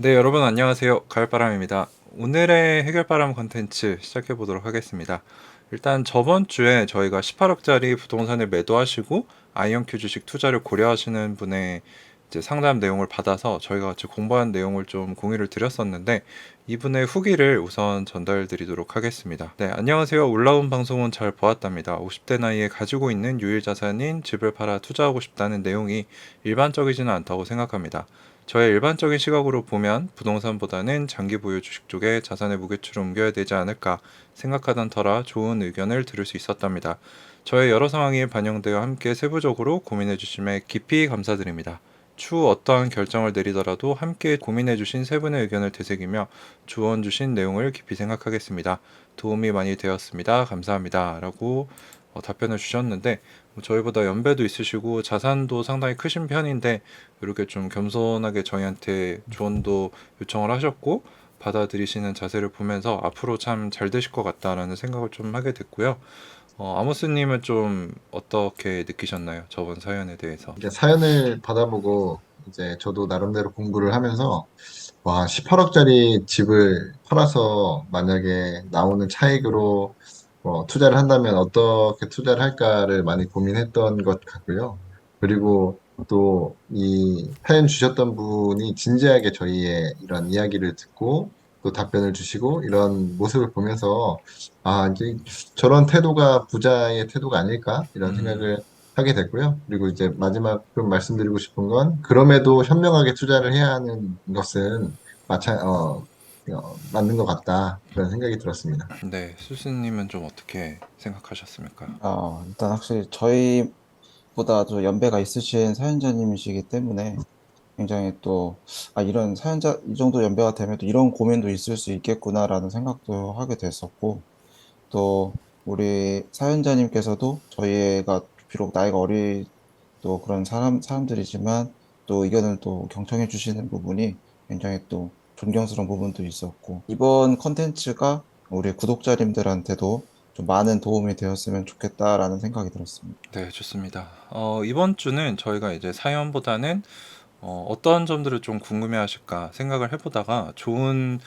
네, 여러분 안녕하세요. 가을바람입니다. 오늘의 해결바람 컨텐츠 시작해 보도록 하겠습니다. 일단 저번 주에 저희가 18억짜리 부동산을 매도하시고 아이언큐 주식 투자를 고려하시는 분의 이제 상담 내용을 받아서 저희가 같이 공부한 내용을 좀 공유를 드렸었는데 이분의 후기를 우선 전달 드리도록 하겠습니다. 네, 안녕하세요. 올라온 방송은 잘 보았답니다. 50대 나이에 가지고 있는 유일 자산인 집을 팔아 투자하고 싶다는 내용이 일반적이지는 않다고 생각합니다. 저의 일반적인 시각으로 보면 부동산보다는 장기 보유 주식 쪽에 자산의 무게추를 옮겨야 되지 않을까 생각하던 터라 좋은 의견을 들을 수 있었답니다. 저의 여러 상황이 반영되어 함께 세부적으로 고민해 주심에 깊이 감사드립니다. 추후 어떠한 결정을 내리더라도 함께 고민해 주신 세 분의 의견을 되새기며 조언 주신 내용을 깊이 생각하겠습니다. 도움이 많이 되었습니다. 감사합니다. 라고 답변을 주셨는데 저희보다 연배도 있으시고 자산도 상당히 크신 편인데 이렇게 좀 겸손하게 저희한테 조언도 요청을 하셨고 받아들이시는 자세를 보면서 앞으로 참 잘 되실 것 같다라는 생각을 좀 하게 됐고요. 아모스님은 좀 어떻게 느끼셨나요? 저번 사연에 대해서. 이게 사연을 받아보고 이제 저도 나름대로 공부를 하면서 와, 18억짜리 집을 팔아서 만약에 나오는 차익으로 투자를 한다면 어떻게 투자를 할까를 많이 고민했던 것 같고요. 그리고 또 이 사연 주셨던 분이 진지하게 저희의 이런 이야기를 듣고 또 답변을 주시고 이런 모습을 보면서 아, 이제 저런 태도가 부자의 태도가 아닐까 이런 음, 생각을 하게 됐고요. 그리고 이제 마지막으로 말씀드리고 싶은 건 그럼에도 현명하게 투자를 해야 하는 것은 맞는 것 같다 그런 생각이 들었습니다. 네, 수스님은 좀 어떻게 생각하셨습니까? 일단 확실히 저희보다 좀 연배가 있으신 사연자님이시기 때문에 굉장히 또, 이런 이 정도 연배가 되면 또 이런 고민도 있을 수 있겠구나라는 생각도 하게 됐었고, 또 우리 사연자님께서도 저희가 비록 나이가 어리 또 그런 사람들이지만 또 의견을 또 경청해 주시는 부분이 굉장히 또 존경스러운 부분도 있었고, 이번 컨텐츠가 우리 구독자님들한테도 좀 많은 도움이 되었으면 좋겠다라는 생각이 들었습니다. 네, 좋습니다. 이번 주는 저희가 이제 사연보다는 어떤 점들을 좀 궁금해 하실까 생각을 해보다가 좋은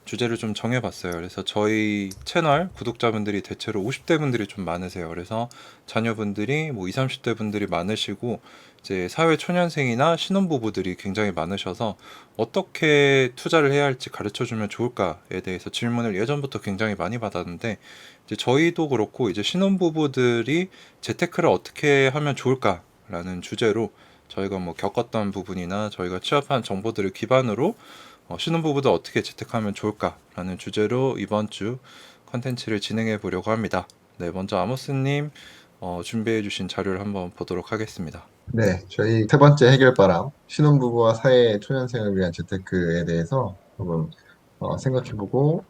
주제를 좀 정해봤어요. 그래서 저희 채널 구독자분들이 대체로 50대 분들이 좀 많으세요. 그래서 자녀분들이 뭐 20, 30대 분들이 많으시고 이제 사회 초년생이나 신혼부부들이 굉장히 많으셔서 어떻게 투자를 해야 할지 가르쳐 주면 좋을까에 대해서 질문을 예전부터 굉장히 많이 받았는데 이제 저희도 그렇고 이제 신혼부부들이 재테크를 어떻게 하면 좋을까라는 주제로 저희가 뭐 겪었던 부분이나 저희가 취합한 정보들을 기반으로 신혼부부도 어떻게 재택하면 좋을까라는 주제로 이번 주 컨텐츠를 진행해 보려고 합니다. 네, 먼저 아모스님 준비해 주신 자료를 한번 보도록 하겠습니다. 네, 저희 세 번째 해결바람 신혼부부와 사회 초년생을 위한 재테크에 대해서 조금 생각해보고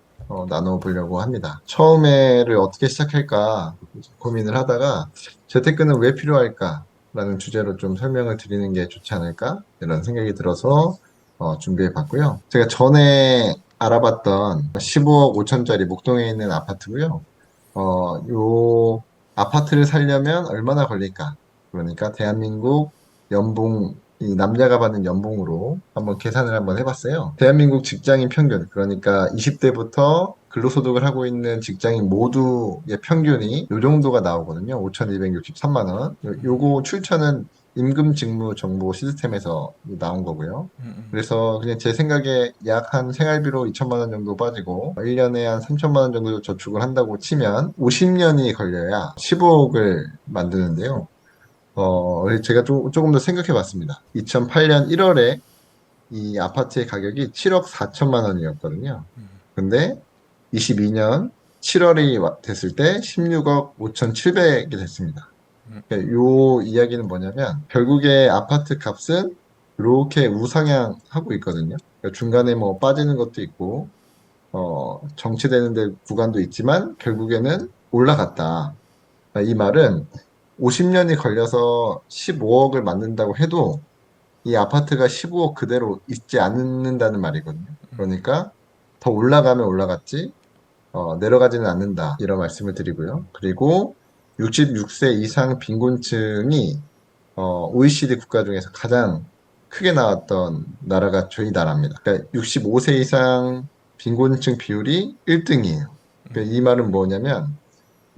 나눠보려고 합니다. 처음에를 어떻게 시작할까 고민을 하다가 재테크는 왜 필요할까라는 주제로 좀 설명을 드리는 게 좋지 않을까 이런 생각이 들어서 준비해봤고요. 제가 전에 알아봤던 15억 5천짜리 목동에 있는 아파트고요. 요 아파트를 살려면 얼마나 걸릴까? 그러니까 대한민국 연봉, 이 남자가 받는 연봉으로 한번 계산을 한번 해봤어요. 대한민국 직장인 평균, 그러니까 20대부터 근로소득을 하고 있는 직장인 모두의 평균이 요 정도가 나오거든요. 5,263만 원. 요거 출처는 임금직무정보 시스템에서 나온 거고요. 그래서 그냥 제 생각에 약 한 생활비로 2천만 원 정도 빠지고 1년에 한 3천만 원 정도 저축을 한다고 치면 50년이 걸려야 15억을 만드는데요. 제가 조금 더 생각해 봤습니다. 2008년 1월에 이 아파트의 가격이 7억 4천만 원이었거든요. 근데 22년 7월이 됐을 때 16억 5,700이 됐습니다. 그러니까 요 이야기는 뭐냐면 결국에 아파트 값은 이렇게 우상향하고 있거든요. 그러니까 중간에 뭐 빠지는 것도 있고 정체되는 데 구간도 있지만 결국에는 올라갔다. 이 말은 50년이 걸려서 15억을 만든다고 해도 이 아파트가 15억 그대로 있지 않는다는 말이거든요. 그러니까 더 올라가면 올라갔지, 내려가지는 않는다. 이런 말씀을 드리고요. 그리고 66세 이상 빈곤층이 OECD 국가 중에서 가장 크게 나왔던 나라가 저희 나라입니다. 그러니까 65세 이상 빈곤층 비율이 1등이에요. 그러니까 이 말은 뭐냐면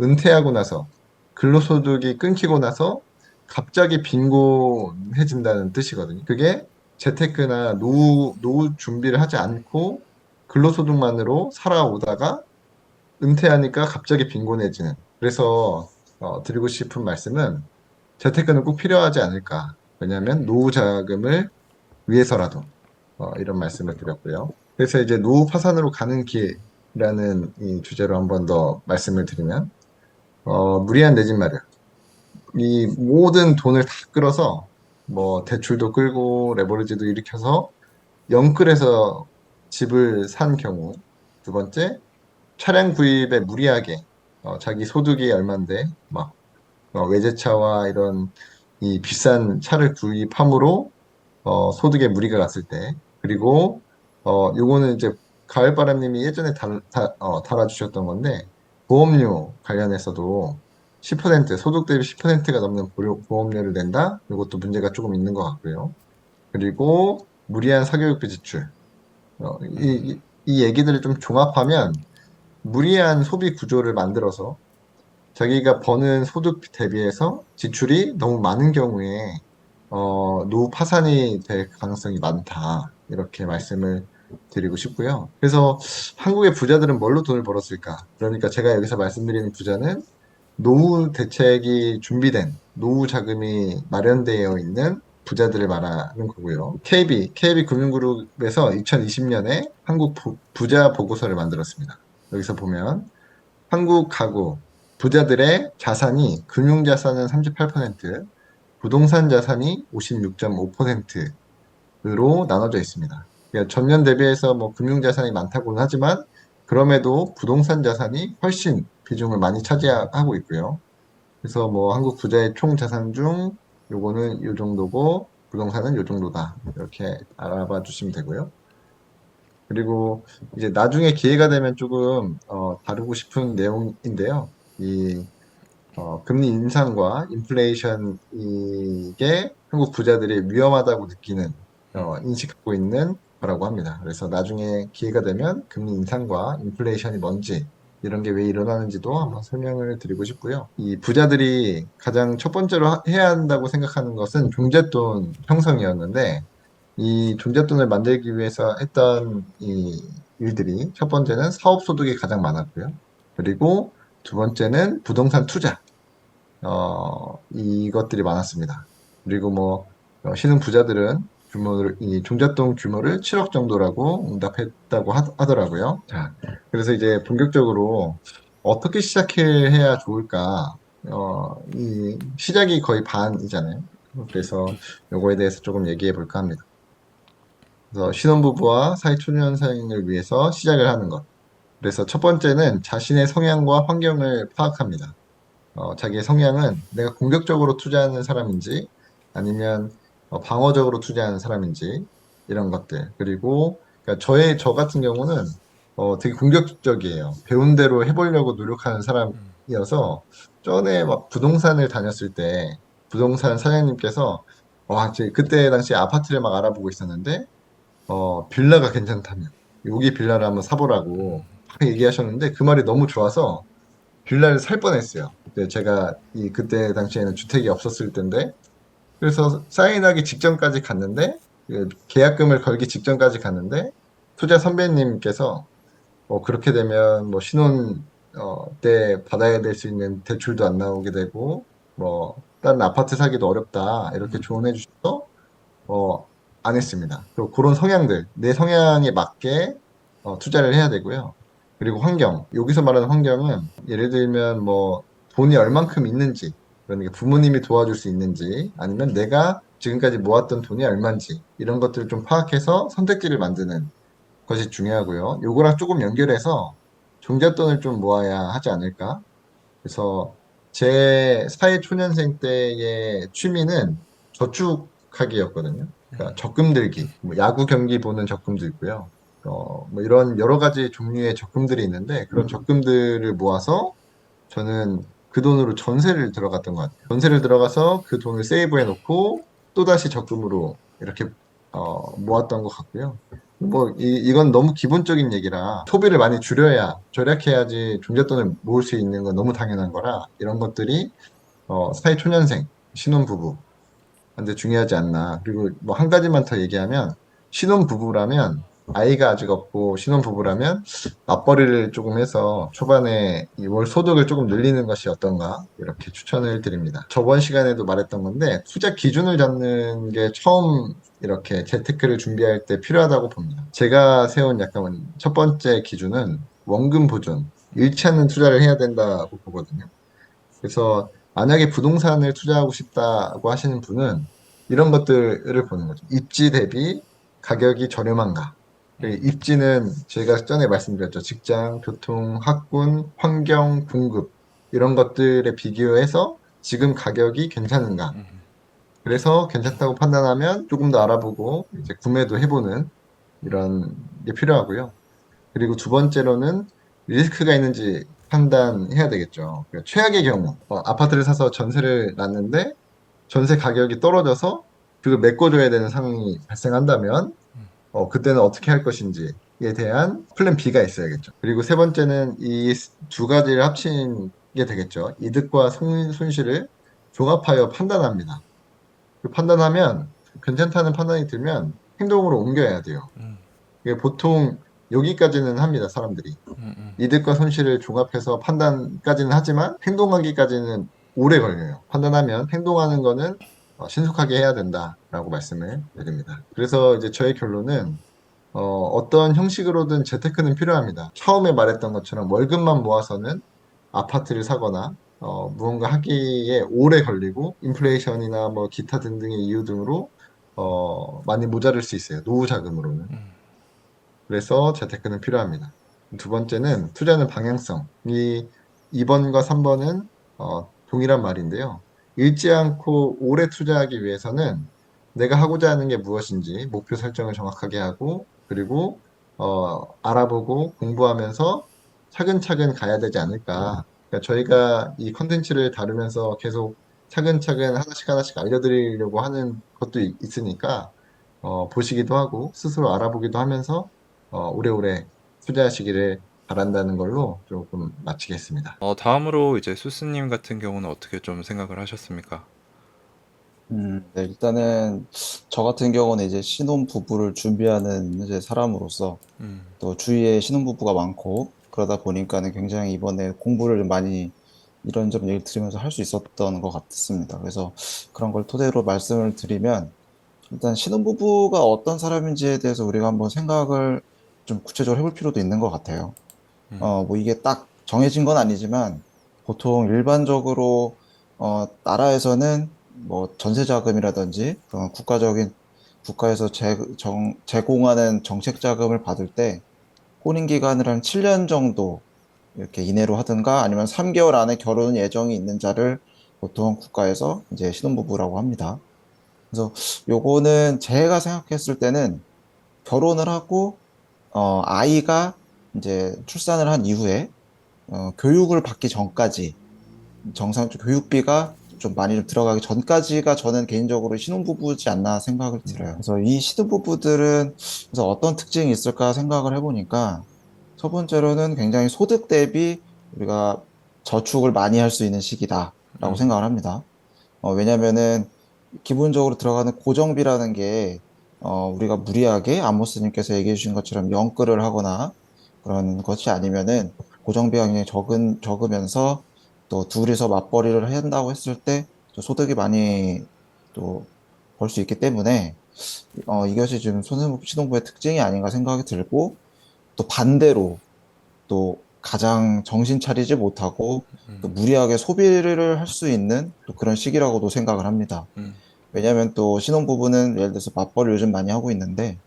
은퇴하고 나서 근로소득이 끊기고 나서 갑자기 빈곤해진다는 뜻이거든요. 그게 재테크나 노후 준비를 하지 않고 근로소득만으로 살아오다가 은퇴하니까 갑자기 빈곤해지는. 그래서 드리고 싶은 말씀은 재테크는 꼭 필요하지 않을까. 왜냐하면 노후 자금을 위해서라도 이런 말씀을 드렸고요. 그래서 이제 노후 파산으로 가는 길이라는 이 주제로 한 번 더 말씀을 드리면 무리한 내 집 마련. 이 모든 돈을 다 끌어서 뭐 대출도 끌고 레버리지도 일으켜서 영끌해서 집을 산 경우. 두 번째, 차량 구입에 무리하게 자기 소득이 얼만데 막 외제차와 이런 이 비싼 차를 구입함으로 소득에 무리가 갔을 때. 그리고 요거는 이제 가을바람님이 예전에 달아주셨던 건데 보험료 관련해서도 10% 소득 대비 10%가 넘는 보험료를 낸다. 이것도 문제가 조금 있는 것 같고요. 그리고 무리한 사교육비 지출. 이 얘기들을 좀 종합하면 무리한 소비 구조를 만들어서 자기가 버는 소득 대비해서 지출이 너무 많은 경우에 노후 파산이 될 가능성이 많다. 이렇게 말씀을 드리고 싶고요. 그래서 한국의 부자들은 뭘로 돈을 벌었을까? 그러니까 제가 여기서 말씀드리는 부자는 노후 대책이 준비된 노후 자금이 마련되어 있는 부자들을 말하는 거고요. KB 금융그룹에서 2020년에 한국 부자 보고서를 만들었습니다. 여기서 보면 한국 가구 부자들의 자산이 금융자산은 38%, 부동산 자산이 56.5%로 나눠져 있습니다. 그러니까 전년 대비해서 뭐 금융자산이 많다고는 하지만 그럼에도 부동산 자산이 훨씬 비중을 많이 차지하고 있고요. 그래서 뭐 한국 부자의 총 자산 중 요거는 요 정도고 부동산은 요 정도다. 이렇게 알아봐 주시면 되고요. 그리고 이제 나중에 기회가 되면 조금 다루고 싶은 내용인데요. 이 금리 인상과 인플레이션 이게 한국 부자들이 위험하다고 느끼는 인식하고 있는 거라고 합니다. 그래서 나중에 기회가 되면 금리 인상과 인플레이션이 뭔지 이런 게 왜 일어나는지도 한번 설명을 드리고 싶고요. 이 부자들이 가장 첫 번째로 해야 한다고 생각하는 것은 종잣돈 형성이었는데 이 종잣돈을 만들기 위해서 했던 이 일들이 첫 번째는 사업 소득이 가장 많았고요. 그리고 두 번째는 부동산 투자. 이것들이 많았습니다. 그리고 뭐 신흥 부자들은 이 종잣돈 규모를 7억 정도라고 응답했다고 하더라고요. 자, 그래서 이제 본격적으로 어떻게 시작해야 좋을까? 이 시작이 거의 반이잖아요. 그래서 요거에 대해서 조금 얘기해 볼까 합니다. 그래서 신혼부부와 사회초년생을 위해서 시작을 하는 것. 그래서 첫 번째는 자신의 성향과 환경을 파악합니다. 자기의 성향은 내가 공격적으로 투자하는 사람인지 아니면 방어적으로 투자하는 사람인지 이런 것들. 그리고 그러니까 저 같은 경우는 되게 공격적이에요. 배운 대로 해보려고 노력하는 사람이어서 전에 막 부동산을 다녔을 때 부동산 사장님께서 그때 당시 아파트를 막 알아보고 있었는데 빌라가 괜찮다면 여기 빌라를 한번 사보라고 막 얘기하셨는데 그 말이 너무 좋아서 빌라를 살 뻔했어요. 제가 그때 당시에는 주택이 없었을 때인데 그래서 사인하기 직전까지 갔는데 그 계약금을 걸기 직전까지 갔는데 투자 선배님께서 그렇게 되면 뭐 신혼 때 받아야 될 수 있는 대출도 안 나오게 되고 뭐 다른 아파트 사기도 어렵다 이렇게 조언해 주셔서 어, 안 했습니다. 그리고 그런 성향들, 내 성향에 맞게 투자를 해야 되고요. 그리고 환경, 여기서 말하는 환경은 예를 들면 뭐 돈이 얼만큼 있는지, 그러니까 부모님이 도와줄 수 있는지, 아니면 내가 지금까지 모았던 돈이 얼만지, 이런 것들을 좀 파악해서 선택지를 만드는 것이 중요하고요. 요거랑 조금 연결해서 종잣돈을 좀 모아야 하지 않을까? 그래서 제 사회 초년생 때의 취미는 저축하기였거든요. 그러니까 적금 들기, 뭐 야구 경기 보는 적금도 있고요. 뭐 이런 여러 가지 종류의 적금들이 있는데 그런 적금들을 모아서 저는 그 돈으로 전세를 들어갔던 것 같아요. 전세를 들어가서 그 돈을 세이브해 놓고 또다시 적금으로 이렇게 모았던 것 같고요. 뭐, 이건 너무 기본적인 얘기라 소비를 많이 줄여야, 절약해야지 종잣돈을 모을 수 있는 건 너무 당연한 거라 이런 것들이 사회 초년생, 신혼부부 한데 중요하지 않나. 그리고 뭐 한 가지만 더 얘기하면 신혼부부라면 아이가 아직 없고 신혼부부라면 맞벌이를 조금 해서 초반에 이 월 소득을 조금 늘리는 것이 어떤가 이렇게 추천을 드립니다. 저번 시간에도 말했던 건데 투자 기준을 잡는 게 처음 이렇게 재테크를 준비할 때 필요하다고 봅니다. 제가 세운 약간 첫 번째 기준은 원금 보존, 잃지 않는 투자를 해야 된다고 보거든요. 그래서 만약에 부동산을 투자하고 싶다고 하시는 분은 이런 것들을 보는 거죠. 입지 대비 가격이 저렴한가. 그 입지는 제가 전에 말씀드렸죠. 직장, 교통, 학군, 환경, 공급 이런 것들에 비교해서 지금 가격이 괜찮은가. 그래서 괜찮다고 판단하면 조금 더 알아보고 이제 구매도 해보는 이런 게 필요하고요. 그리고 두 번째로는 리스크가 있는지 판단해야 되겠죠. 그러니까 최악의 경우, 아파트를 사서 전세를 놨는데 전세 가격이 떨어져서 그걸 메꿔줘야 되는 상황이 발생한다면, 그때는 어떻게 할 것인지에 대한 플랜 B가 있어야겠죠. 그리고 세 번째는 이 두 가지를 합친 게 되겠죠. 이득과 손실을 종합하여 판단합니다. 그 판단하면 괜찮다는 판단이 들면 행동으로 옮겨야 돼요. 이게 보통 여기까지는 합니다, 사람들이. 이득과 손실을 종합해서 판단까지는 하지만 행동하기까지는 오래 걸려요. 판단하면 행동하는 거는 신속하게 해야 된다라고 말씀을 드립니다. 그래서 이제 저의 결론은 어떤 형식으로든 재테크는 필요합니다. 처음에 말했던 것처럼 월급만 모아서는 아파트를 사거나 무언가 하기에 오래 걸리고 인플레이션이나 뭐 기타 등등의 이유 등으로 많이 모자랄 수 있어요. 노후 자금으로는. 그래서 재테크는 필요합니다. 두 번째는 투자는 방향성. 이 2번과 3번은 동일한 말인데요. 읽지 않고 오래 투자하기 위해서는 내가 하고자 하는 게 무엇인지 목표 설정을 정확하게 하고 그리고 알아보고 공부하면서 차근차근 가야 되지 않을까. 그러니까 저희가 이 컨텐츠를 다루면서 계속 차근차근 하나씩 하나씩 알려드리려고 하는 것도 있으니까 보시기도 하고 스스로 알아보기도 하면서 오래오래 투자하시기를 바란다는 걸로 조금 마치겠습니다. 다음으로 이제 수스님 같은 경우는 어떻게 좀 생각을 하셨습니까? 네, 일단은 저 같은 경우는 이제 신혼부부를 준비하는 이제 사람으로서 음, 또 주위에 신혼부부가 많고 그러다 보니까는 굉장히 이번에 공부를 좀 많이 이런저런 얘기를 들으면서 할 수 있었던 것 같습니다. 그래서 그런 걸 토대로 말씀을 드리면 일단 신혼부부가 어떤 사람인지에 대해서 우리가 한번 생각을 좀 구체적으로 해볼 필요도 있는 것 같아요. 뭐 이게 딱 정해진 건 아니지만 보통 일반적으로 나라에서는 뭐 전세 자금이라든지 그런 국가에서 제공하는 정책 자금을 받을 때 혼인 기간을 한 7년 정도 이렇게 이내로 하든가 아니면 3개월 안에 결혼 예정이 있는 자를 보통 국가에서 이제 신혼부부라고 합니다. 그래서 요거는 제가 생각했을 때는 결혼을 하고 아이가 이제 출산을 한 이후에 교육을 받기 전까지 정상적 교육비가 좀 많이 좀 들어가기 전까지가 저는 개인적으로 신혼부부지 않나 생각을 들어요. 그래서 이 신혼부부들은 그래서 어떤 특징이 있을까 생각을 해보니까 첫 번째로는 굉장히 소득 대비 우리가 저축을 많이 할 수 있는 시기다라고 생각을 합니다. 왜냐면은 기본적으로 들어가는 고정비라는 게 우리가 무리하게 아모스님께서 얘기해 주신 것처럼 영끌을 하거나 그런 것이 아니면은 고정비가 굉장히 적으면서 또 둘이서 맞벌이를 한다고 했을 때 소득이 많이 또 벌 수 있기 때문에 이것이 지금 신혼부부의 특징이 아닌가 생각이 들고 또 반대로 또 가장 정신 차리지 못하고 또 무리하게 소비를 할 수 있는 또 그런 시기라고도 생각을 합니다. 음, 왜냐하면 또 신혼부부는 예를 들어서 맞벌이를 요즘 많이 하고 있는데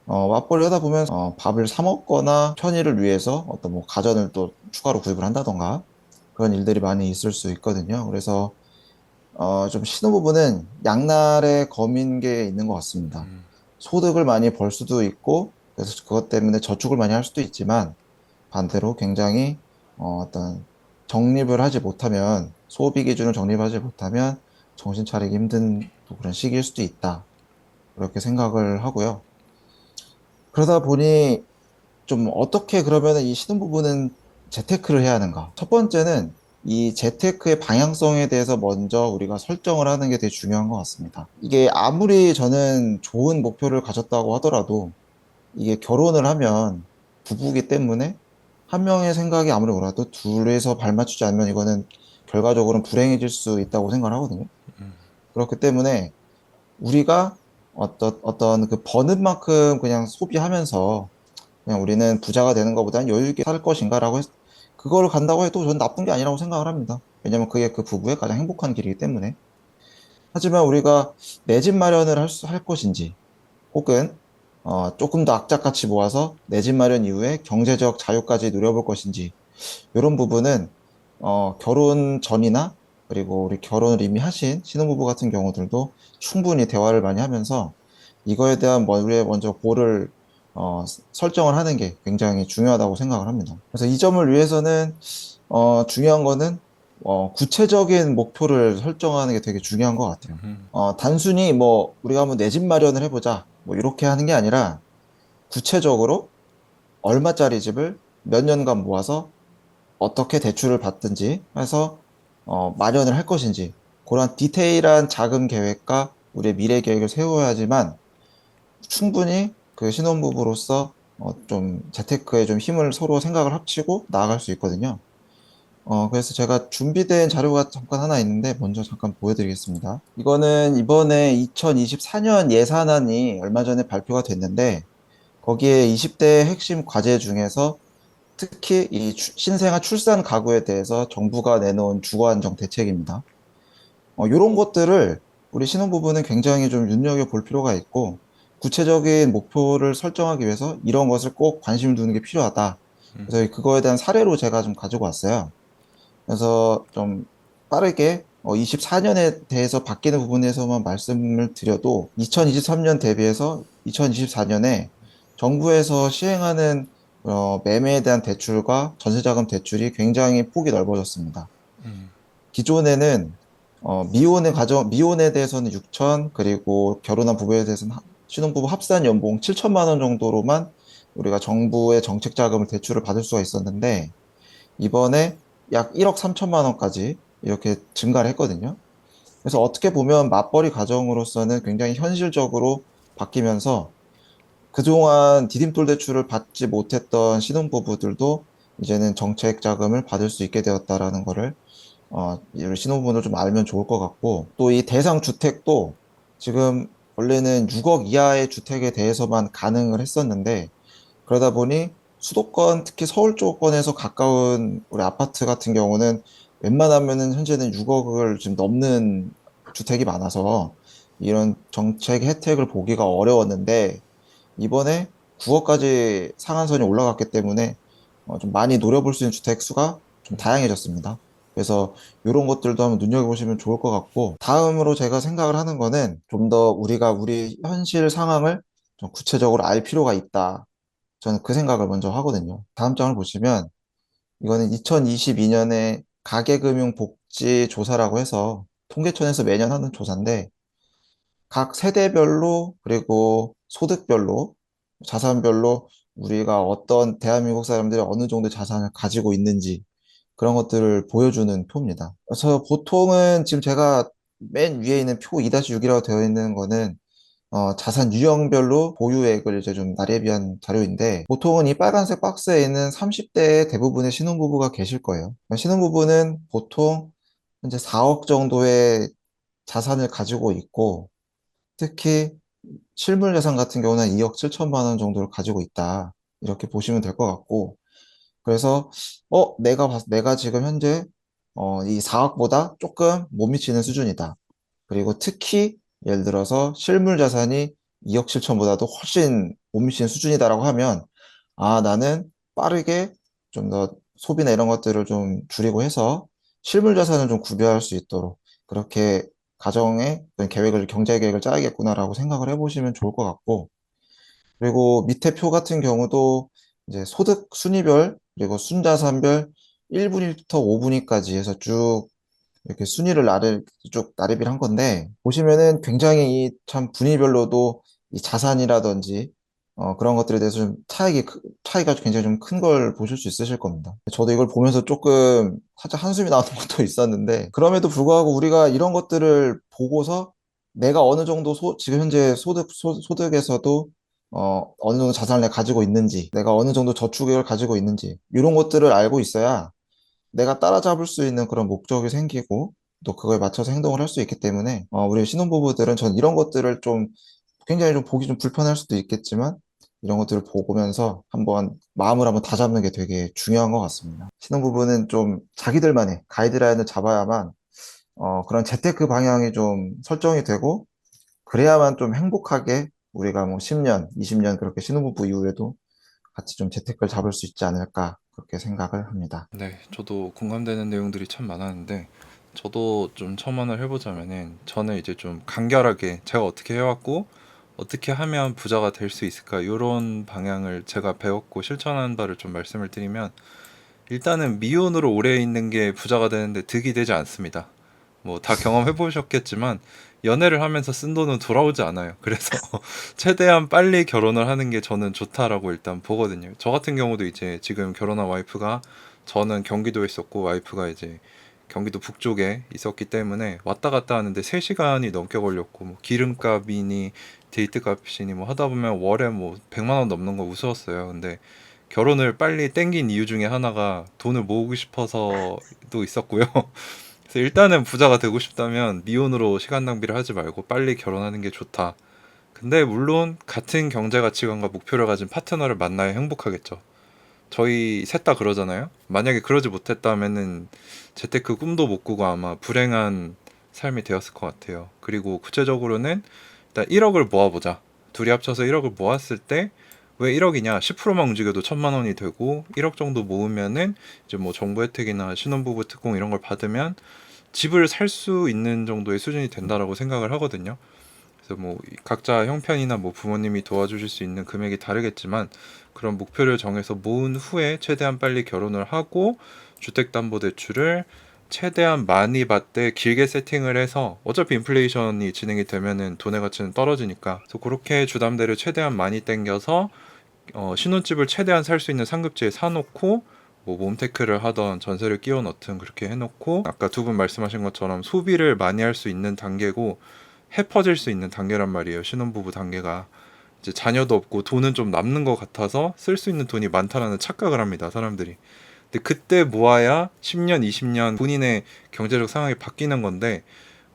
맞벌이 하다 보면 밥을 사 먹거나 편의를 위해서 어떤 뭐 가전을 또 추가로 구입을 한다던가 그런 일들이 많이 있을 수 있거든요. 그래서 좀 신혼부부는 양날의 검인 게 있는 것 같습니다. 소득을 많이 벌 수도 있고 그래서 그것 때문에 저축을 많이 할 수도 있지만 반대로 굉장히 어떤 정립을 하지 못하면 소비 기준을 정립하지 못하면 정신 차리기 힘든 또 그런 시기일 수도 있다. 그렇게 생각을 하고요. 그러다 보니 좀 어떻게 그러면 이 신혼부부는 재테크를 해야 하는가? 첫 번째는 이 재테크의 방향성에 대해서 먼저 우리가 설정을 하는 게 되게 중요한 것 같습니다. 이게 아무리 저는 좋은 목표를 가졌다고 하더라도 이게 결혼을 하면 부부기 때문에 한 명의 생각이 아무리 옳아도 둘이서 발맞추지 않으면 이거는 결과적으로는 불행해질 수 있다고 생각을 하거든요. 그렇기 때문에 우리가 어떤 그 버는 만큼 그냥 소비하면서 그냥 우리는 부자가 되는 것보다는 여유 있게 살 것인가라고 그걸 간다고 해도 저는 나쁜 게 아니라고 생각을 합니다. 왜냐면 그게 그 부부의 가장 행복한 길이기 때문에. 하지만 우리가 내 집 마련을 할 것인지 혹은 조금 더 악착같이 모아서 내 집 마련 이후에 경제적 자유까지 누려볼 것인지 이런 부분은 결혼 전이나 그리고 우리 결혼을 이미 하신 신혼부부 같은 경우들도 충분히 대화를 많이 하면서 이거에 대한 우리의 먼저 고를 설정을 하는 게 굉장히 중요하다고 생각을 합니다. 그래서 이 점을 위해서는 중요한 거는 구체적인 목표를 설정하는 게 되게 중요한 것 같아요. 단순히 뭐 우리가 한번 내 집 마련을 해보자 뭐 이렇게 하는 게 아니라 구체적으로 얼마짜리 집을 몇 년간 모아서 어떻게 대출을 받든지 해서 마련을 할 것인지 그런 디테일한 자금 계획과 우리의 미래 계획을 세워야지만 충분히 그 신혼부부로서 좀 재테크에 좀 힘을 서로 생각을 합치고 나아갈 수 있거든요. 그래서 제가 준비된 자료가 잠깐 하나 있는데 먼저 잠깐 보여드리겠습니다. 이거는 이번에 2024년 예산안이 얼마 전에 발표가 됐는데 거기에 20대 핵심 과제 중에서 특히 이 신생아 출산 가구에 대해서 정부가 내놓은 주거 안정 대책입니다. 이런 것들을 우리 신혼부부는 굉장히 좀 눈여겨볼 필요가 있고 구체적인 목표를 설정하기 위해서 이런 것을 꼭 관심을 두는 게 필요하다. 그래서 그거에 대한 사례로 제가 좀 가지고 왔어요. 그래서 좀 빠르게 24년에 대해서 바뀌는 부분에서만 말씀을 드려도 2023년 대비해서 2024년에 정부에서 시행하는 매매에 대한 대출과 전세자금 대출이 굉장히 폭이 넓어졌습니다. 기존에는 미혼에 대해서는 6천, 그리고 결혼한 부부에 대해서는 신혼부부 합산 연봉 7천만 원 정도로만 우리가 정부의 정책 자금을 대출을 받을 수가 있었는데 이번에 약 1억 3천만 원까지 이렇게 증가를 했거든요. 그래서 어떻게 보면 맞벌이 가정으로서는 굉장히 현실적으로 바뀌면서 그동안 디딤돌 대출을 받지 못했던 신혼부부들도 이제는 정책 자금을 받을 수 있게 되었다라는 거를 이 신혼부부는 좀 알면 좋을 것 같고 또 이 대상 주택도 지금 원래는 6억 이하의 주택에 대해서만 가능을 했었는데 그러다 보니 수도권, 특히 서울 쪽권에서 가까운 우리 아파트 같은 경우는 웬만하면은 현재는 6억을 지금 넘는 주택이 많아서 이런 정책 혜택을 보기가 어려웠는데 이번에 9억까지 상한선이 올라갔기 때문에 좀 많이 노려볼 수 있는 주택 수가 좀 다양해졌습니다. 그래서 이런 것들도 한번 눈여겨보시면 좋을 것 같고 다음으로 제가 생각을 하는 거는 좀 더 우리가 우리 현실 상황을 좀 구체적으로 알 필요가 있다. 저는 그 생각을 먼저 하거든요. 다음 장을 보시면 이거는 2022년에 가계금융복지조사라고 해서 통계청에서 매년 하는 조사인데 각 세대별로 그리고 소득별로 자산별로 우리가 어떤 대한민국 사람들이 어느 정도 자산을 가지고 있는지 그런 것들을 보여주는 표입니다. 그래서 보통은 지금 제가 맨 위에 있는 표 2-6이라고 되어 있는 거는 자산 유형별로 보유액을 이제 좀 나래비한 자료인데 보통은 이 빨간색 박스에 있는 30대의 대부분의 신혼부부가 계실 거예요. 신혼부부는 보통 현재 4억 정도의 자산을 가지고 있고 특히 실물 자산 같은 경우는 2억 7천만 원 정도를 가지고 있다. 이렇게 보시면 될 것 같고 그래서 내가 지금 현재 이 4억보다 조금 못 미치는 수준이다. 그리고 특히 예를 들어서 실물 자산이 2억 7천보다도 훨씬 못 미치는 수준이다라고 하면 나는 빠르게 좀 더 소비나 이런 것들을 좀 줄이고 해서 실물 자산을 좀 구별할 수 있도록 그렇게 가정의 어떤 경제 계획을 짜야겠구나라고 생각을 해보시면 좋을 것 같고 그리고 밑에 표 같은 경우도 이제 소득 순위별 그리고 순자산별 1분위부터 5분위까지 해서 쭉 이렇게 순위를 쭉 나열을 한 건데 보시면은 굉장히 참 분위별로도 이 자산이라든지 그런 것들에 대해서 좀 차이가 굉장히 좀 큰 걸 보실 수 있으실 겁니다. 저도 이걸 보면서 조금 살짝 한숨이 나오는 것도 있었는데, 그럼에도 불구하고 우리가 이런 것들을 보고서 내가 어느 정도 지금 현재 소득에서도 어느 정도 자산을 내가 가지고 있는지, 내가 어느 정도 저축을 가지고 있는지, 이런 것들을 알고 있어야 내가 따라잡을 수 있는 그런 목적이 생기고 또 그거에 맞춰서 행동을 할 수 있기 때문에 우리 신혼부부들은 전 이런 것들을 좀 굉장히 좀 보기 좀 불편할 수도 있겠지만 이런 것들을 보면서 한번 마음을 한번 다잡는 게 되게 중요한 것 같습니다. 신혼부부는 좀 자기들만의 가이드라인을 잡아야만 그런 재테크 방향이 좀 설정이 되고 그래야만 좀 행복하게 우리가 뭐 10년, 20년 그렇게 신혼부부 이후에도 같이 좀 재테크를 잡을 수 있지 않을까 그렇게 생각을 합니다. 네, 저도 공감되는 내용들이 참 많았는데 저도 좀 첨언을 해보자면은 저는 이제 좀 간결하게 제가 어떻게 해왔고 어떻게 하면 부자가 될 수 있을까 이런 방향을 제가 배웠고 실천한 바를 좀 말씀을 드리면 일단은 미혼으로 오래 있는 게 부자가 되는데 득이 되지 않습니다. 뭐 다 경험해 보셨겠지만 연애를 하면서 쓴 돈은 돌아오지 않아요. 그래서 최대한 빨리 결혼을 하는 게 저는 좋다라고 일단 보거든요. 저 같은 경우도 이제 지금 결혼한 와이프가 저는 경기도에 있었고 와이프가 이제 경기도 북쪽에 있었기 때문에 왔다 갔다 하는데 3시간이 넘게 걸렸고 뭐 기름값이니 데이트값이니 뭐 하다 보면 월에 뭐 100만 원 넘는 거 우스웠어요. 근데 결혼을 빨리 땡긴 이유 중에 하나가 돈을 모으고 싶어서도 있었고요. 그래서 일단은 부자가 되고 싶다면 미혼으로 시간 낭비를 하지 말고 빨리 결혼하는 게 좋다. 근데 물론 같은 경제 가치관과 목표를 가진 파트너를 만나야 행복하겠죠. 저희 셋 다 그러잖아요. 만약에 그러지 못했다면은 재테크 꿈도 못 꾸고 아마 불행한 삶이 되었을 것 같아요. 그리고 구체적으로는 일단 1억을 모아보자. 둘이 합쳐서 1억을 모았을 때 왜 1억이냐? 10%만 움직여도 1,000만 원이 되고 1억 정도 모으면은 이제 뭐 정부 혜택이나 신혼부부 특공 이런 걸 받으면 집을 살 수 있는 정도의 수준이 된다라고 생각을 하거든요. 그래서 뭐 각자 형편이나 뭐 부모님이 도와주실 수 있는 금액이 다르겠지만 그런 목표를 정해서 모은 후에 최대한 빨리 결혼을 하고 주택담보대출을 최대한 많이 받되 길게 세팅을 해서 어차피 인플레이션이 진행이 되면은 돈의 가치는 떨어지니까 그래서 그렇게 주담대를 최대한 많이 땡겨서 신혼집을 최대한 살 수 있는 상급지에 사놓고 뭐 몬테크를 하던 전세를 끼워 넣든 그렇게 해놓고 아까 두 분 말씀하신 것처럼 소비를 많이 할 수 있는 단계고 해퍼질 수 있는 단계란 말이에요. 신혼부부 단계가 이제 자녀도 없고 돈은 좀 남는 것 같아서 쓸 수 있는 돈이 많다라는 착각을 합니다. 사람들이. 근데 그때 모아야 10년, 20년 본인의 경제적 상황이 바뀌는 건데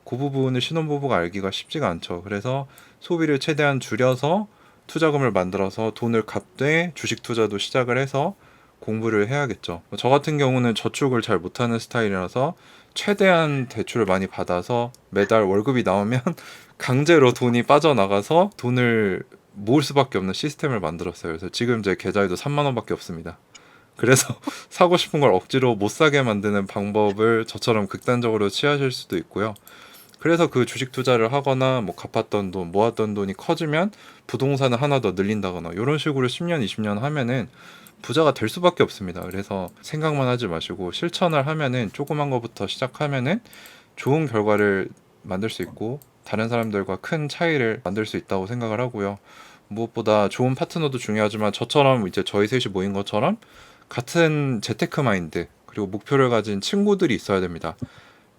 그 부분을 신혼부부가 알기가 쉽지가 않죠. 그래서 소비를 최대한 줄여서 투자금을 만들어서 돈을 갚되 주식 투자도 시작을 해서 공부를 해야겠죠. 저 같은 경우는 저축을 잘 못하는 스타일이라서 최대한 대출을 많이 받아서 매달 월급이 나오면 강제로 돈이 빠져나가서 돈을 모을 수밖에 없는 시스템을 만들었어요. 그래서 지금 제 계좌에도 3만 원밖에 없습니다. 그래서 사고 싶은 걸 억지로 못 사게 만드는 방법을 저처럼 극단적으로 취하실 수도 있고요. 그래서 그 주식 투자를 하거나 뭐 갚았던 돈, 모았던 돈이 커지면 부동산을 하나 더 늘린다거나 이런 식으로 10년, 20년 하면은 부자가 될 수밖에 없습니다. 그래서 생각만 하지 마시고 실천을 하면은 조그만 거부터 시작하면은 좋은 결과를 만들 수 있고 다른 사람들과 큰 차이를 만들 수 있다고 생각을 하고요. 무엇보다 좋은 파트너도 중요하지만 저처럼 이제 저희 셋이 모인 것처럼 같은 재테크 마인드 그리고 목표를 가진 친구들이 있어야 됩니다.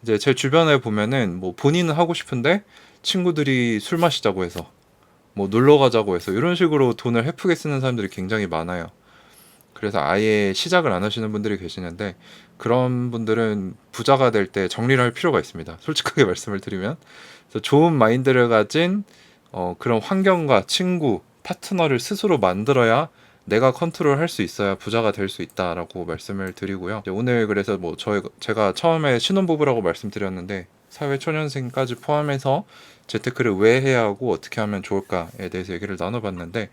이제 제 주변에 보면은 뭐 본인은 하고 싶은데 친구들이 술 마시자고 해서 뭐 놀러 가자고 해서 이런 식으로 돈을 헤프게 쓰는 사람들이 굉장히 많아요. 그래서 아예 시작을 안 하시는 분들이 계시는데 그런 분들은 부자가 될 때 정리를 할 필요가 있습니다. 솔직하게 말씀을 드리면 그래서 좋은 마인드를 가진 그런 환경과 친구, 파트너를 스스로 만들어야 내가 컨트롤할 수 있어야 부자가 될 수 있다라고 말씀을 드리고요. 이제 오늘 그래서 뭐 제가 처음에 신혼부부라고 말씀드렸는데 사회초년생까지 포함해서 재테크를 왜 해야 하고 어떻게 하면 좋을까에 대해서 얘기를 나눠봤는데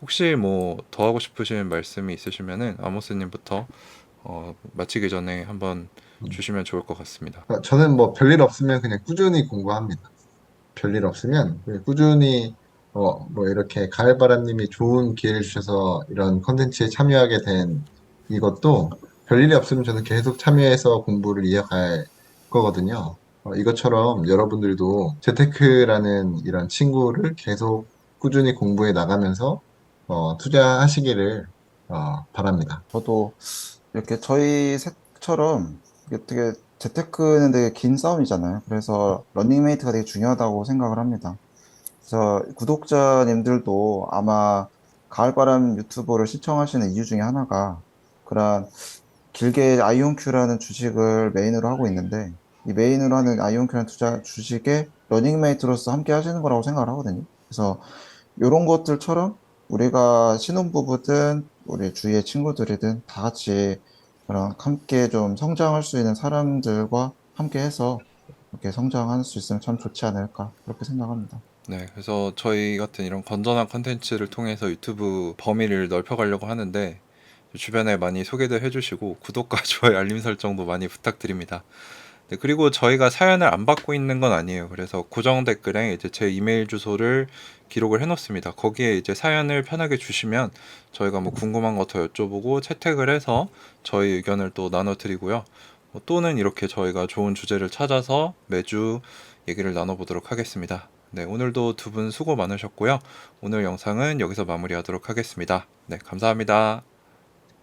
혹시 뭐 더 하고 싶으신 말씀이 있으시면은 아모스님부터 마치기 전에 한번 주시면 좋을 것 같습니다. 저는 뭐 별일 없으면 그냥 꾸준히 공부합니다. 별일 없으면 그냥 꾸준히 뭐 이렇게 가을바람님이 좋은 기회를 주셔서 이런 컨텐츠에 참여하게 된 이것도 별일이 없으면 저는 계속 참여해서 공부를 이어갈 거거든요. 이것처럼 여러분들도 재테크라는 이런 친구를 계속 꾸준히 공부해 나가면서 투자하시기를 바랍니다. 저도 이렇게 저희 셋처럼 이게 되게 재테크는 되게 긴 싸움이잖아요. 그래서 러닝메이트가 되게 중요하다고 생각을 합니다. 그래서 구독자님들도 아마 가을바람 유튜버를 시청하시는 이유 중에 하나가 그런 길게 아이온큐라는 주식을 메인으로 하고 있는데 이 메인으로 하는 아이온큐라는 투자 주식에 러닝메이트로서 함께 하시는 거라고 생각을 하거든요. 그래서 이런 것들처럼 우리가 신혼부부든 우리 주위의 친구들이든 다 같이 그런 함께 좀 성장할 수 있는 사람들과 함께 해서 이렇게 성장할 수 있으면 참 좋지 않을까 그렇게 생각합니다. 네, 그래서 저희 같은 이런 건전한 컨텐츠를 통해서 유튜브 범위를 넓혀가려고 하는데 주변에 많이 소개도 해주시고 구독과 좋아요, 알림 설정도 많이 부탁드립니다. 네, 그리고 저희가 사연을 안 받고 있는 건 아니에요. 그래서 고정 댓글에 이제 제 이메일 주소를 기록을 해놓습니다. 거기에 이제 사연을 편하게 주시면 저희가 뭐 궁금한 거 더 여쭤보고 채택을 해서 저희 의견을 또 나눠드리고요. 또는 이렇게 저희가 좋은 주제를 찾아서 매주 얘기를 나눠보도록 하겠습니다. 네, 오늘도 두 분 수고 많으셨고요. 오늘 영상은 여기서 마무리하도록 하겠습니다. 네, 감사합니다.